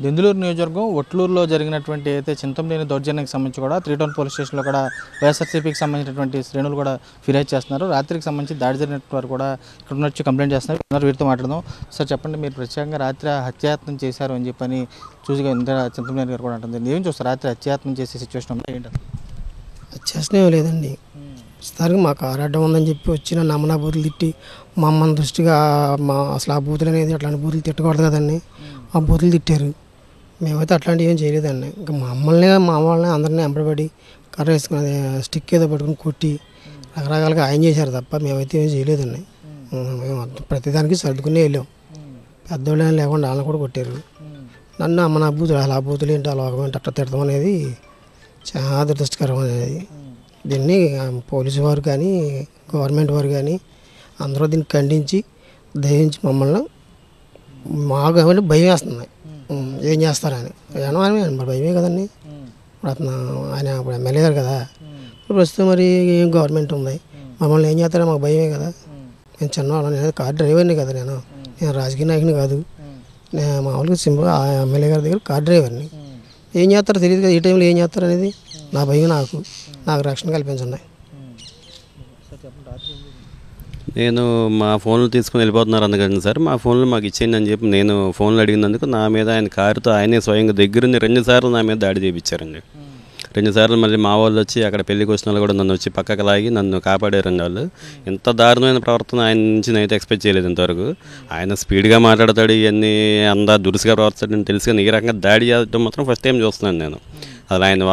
దెందులూరు నియోజకవర్గం ఒట్లూరులో జరిగినటువంటి అయితే చింతమనేని దౌర్జన్యానికి సంబంధించి కూడా 3 టౌన్ పోలీస్ స్టేషన్లో కూడా వైఎస్ఆర్సీపీకి సంబంధించినటువంటి శ్రేణులు కూడా ఫిర్యాదు చేస్తున్నారు. రాత్రికి సంబంధించి దాడి జరిగినట్టు వారు కూడా ఇక్కడ వచ్చి కంప్లైంట్ చేస్తున్నారు. వీరితో మాట్లాడదాం. సార్ చెప్పండి, మీరు ప్రత్యేకంగా రాత్రి హత్యాయత్నం చేశారు అని చెప్పని చూసిగా చింతమనేని గారు కూడా అంటుంది. ఏం చూస్తారు, రాత్రి హత్యాయత్నం చేసే సిచ్యువేషన్ ఉందా ఏంటి? చేసినవి లేదండి. ప్రస్తుతానికి మా కారు అడ్డం ఉందని చెప్పి వచ్చిన నమ్మనా బూతులు తిట్టి మా అమ్మని దృష్టిగా అసలు ఆ బూతులు అనేది అట్లాంటి బూతులు తిట్టకూడదు కదండి. ఆ బూతులు తిట్టారు. మేమైతే అట్లాంటివి ఏం చేయలేదండి. ఇంకా మా వాళ్ళని అందరినీ ఎంబడబడి కర్ర వేసుకుని స్టిక్ ఏదో పట్టుకుని కొట్టి రకరకాలుగా ఆయన చేశారు తప్ప మేమైతే ఏం చేయలేదండి. మేము ప్రతిదానికి సర్దుకునే వెళ్ళాం. పెద్దోళ్ళు లేకుండా వాళ్ళని కూడా కొట్టారు. నన్ను అమ్మ నా బూతులు అసలు ఆ బూతులు ఏంటి అలా అట్లా తిడతాం అనేది చాలా దురదృష్టకరం అనేది. దీన్ని పోలీసు వారు కానీ గవర్నమెంట్ వారు కానీ అందరూ దీన్ని ఖండించి దయించి మమ్మల్ని మాకు ఏమంటే భయం వేస్తుంది. ఏం చేస్తారని మరి భయమే కదండి. ఇప్పుడు అతను ఆయన ఇప్పుడు ఎమ్మెల్యే గారు కదా, ఇప్పుడు ప్రస్తుతం మరి ఏం గవర్నమెంట్ ఉంది, మమ్మల్ని ఏం చేస్తారో మాకు భయమే కదా. నేను చిన్నవాళ్ళని, నేను కార్ డ్రైవర్ని కదా, నేను రాజకీయ నాయకుని కాదు. నేను మామూలుగా సింపుల్ ఎమ్మెల్యే గారి దగ్గర కార్ డ్రైవర్ని. ఏం చేస్తారో తెలియదు కదా, ఈ టైంలో ఏం చేస్తారు అనేది నా భయం. నాకు రక్షణ కల్పించండి. నేను మా ఫోన్లు తీసుకుని వెళ్ళిపోతున్నారు అందుకని సార్, మా ఫోన్లు మాకు ఇచ్చేయండి అని చెప్పి నేను ఫోన్లు అడిగినందుకు నా మీద ఆయన కారుతో ఆయనే స్వయంగా దగ్గరుండి 2 సార్లు నా మీద దాడి చేయించారండి. 2 సార్లు మళ్ళీ మా వాళ్ళు వచ్చి అక్కడ పెళ్లికి వచ్చిన వాళ్ళు కూడా నన్ను వచ్చి పక్కకు లాగి నన్ను కాపాడారండి వాళ్ళు. ఇంత దారుణమైన ప్రవర్తన ఆయన నుంచి నేనైతే ఎక్స్పెక్ట్ చేయలేదు ఇంతవరకు. ఆయన స్పీడ్గా మాట్లాడతాడు, ఇవన్నీ అందా దురుసుగా ప్రవర్తిస్తాడని తెలుసు, కానీ ఈ రకంగా దాడి చేయడం మాత్రం ఫస్ట్ టైం చూస్తున్నాను నేను. అసలు ఆయన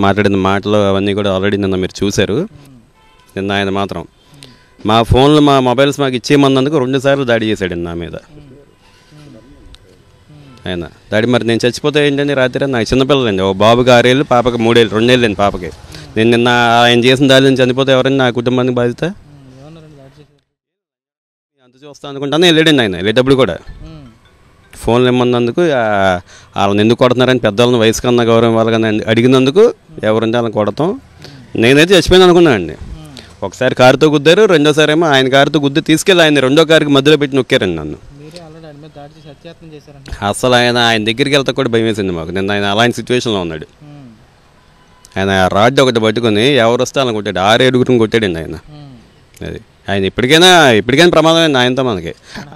మాట్లాడిన మాటలు అవన్నీ కూడా ఆల్రెడీ నిన్న మీరు చూశారు. నిన్న ఆయన మాత్రం మా ఫోన్లు మా మొబైల్స్ మాకు ఇచ్చేయమన్నందుకు 2 సార్లు దాడి చేశాడండి నా మీద ఆయన. దాడి మరి నేను చచ్చిపోతే ఏంటండి రాత్రి, నాకు చిన్నపిల్లలండి, ఓ బాబుకి 6 ఏళ్ళు, పాపకి 3 ఏళ్ళు, 2 ఏళ్ళండి పాపకి. నేను నిన్న ఆయన చేసిన దాడి నుంచి చనిపోతే ఎవరండి నా కుటుంబానికి బాధ్యత? అంత చూస్తా అనుకుంటాను. వెళ్ళాడండి ఆయన. వెళ్ళేటప్పుడు కూడా ఫోన్లు ఇమ్మన్నందుకు వాళ్ళని ఎందుకు కొడుతున్నారని పెద్దవాళ్ళని వయసు కన్నా గౌరవం వాళ్ళని అడిగినందుకు ఎవరంటే వాళ్ళని కొడతాం. నేనైతే చచ్చిపోయాను అనుకున్నానండి. ఒకసారి కారుతో గుద్దారు, రెండోసారి ఏమో ఆయన కారుతో గుద్ది తీసుకెళ్ళి ఆయన 2వ కారుకి మధ్యలో పెట్టి నొక్కారండి నన్ను. అసలు ఆయన దగ్గరికి వెళ్తా కూడా భయం వేసింది మాకు. నిన్న ఆయన అలాంటి సిచ్యువేషన్లో ఉన్నాడు. ఆయన రాడ్ ఒకటి పట్టుకుని ఎవరు వస్తే అలా కొట్టాడు, 6-7 కొట్టాడండి ఆయన. అది ఆయన ఇప్పటికైనా ప్రమాదం ఆయనతో. మనకి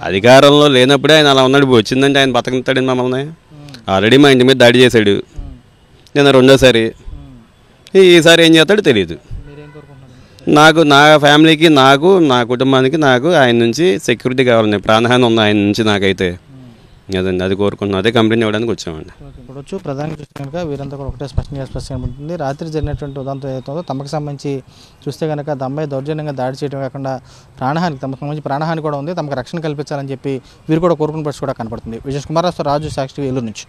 అధికారంలో లేనప్పుడే ఆయన అలా ఉన్నాడు. వచ్చిందంటే ఆయన బతకనిస్తాడండి మమ్మల్ని. ఆల్రెడీ మా ఇంటి మీద దాడి చేశాడు నిన్న 2వసారి. ఈసారి ఏం చేస్తాడో తెలియదు. నాకు, నా ఫ్యామిలీకి, నాకు, నా కుటుంబానికి, నాకు ఆయన నుంచి సెక్యూరిటీ కావాలండి. ప్రాణహాని ఉంది ఆయన నుంచి నాకైతే. అదండి, అది కోరుకుంటున్నాం. అదే కంప్లైంట్ ఇవ్వడానికి వచ్చామండి. ఇప్పుడు ప్రధానంగా చూస్తే కనుక వీరంతా కూడా ఒకటే స్పష్టంగా ఉంటుంది. రాత్రి జరిగినటువంటి ఉదంతం ఏదైతుందో తమకు సంబంధించి చూస్తే కనుక అమ్మాయి దౌర్జన్యంగా దాడి చేయడం కాకుండా ప్రాణహాని, తమకు సంబంధించి ప్రాణహాని కూడా ఉంది. తమకు రక్షణ కల్పించాలని చెప్పి వీరు కూడా కోరుకున్న పరిస్థితి కూడా కనపడుతుంది. విజయ్ కుమార్ రాజు, సాక్షి, ఏలూరు నుంచి.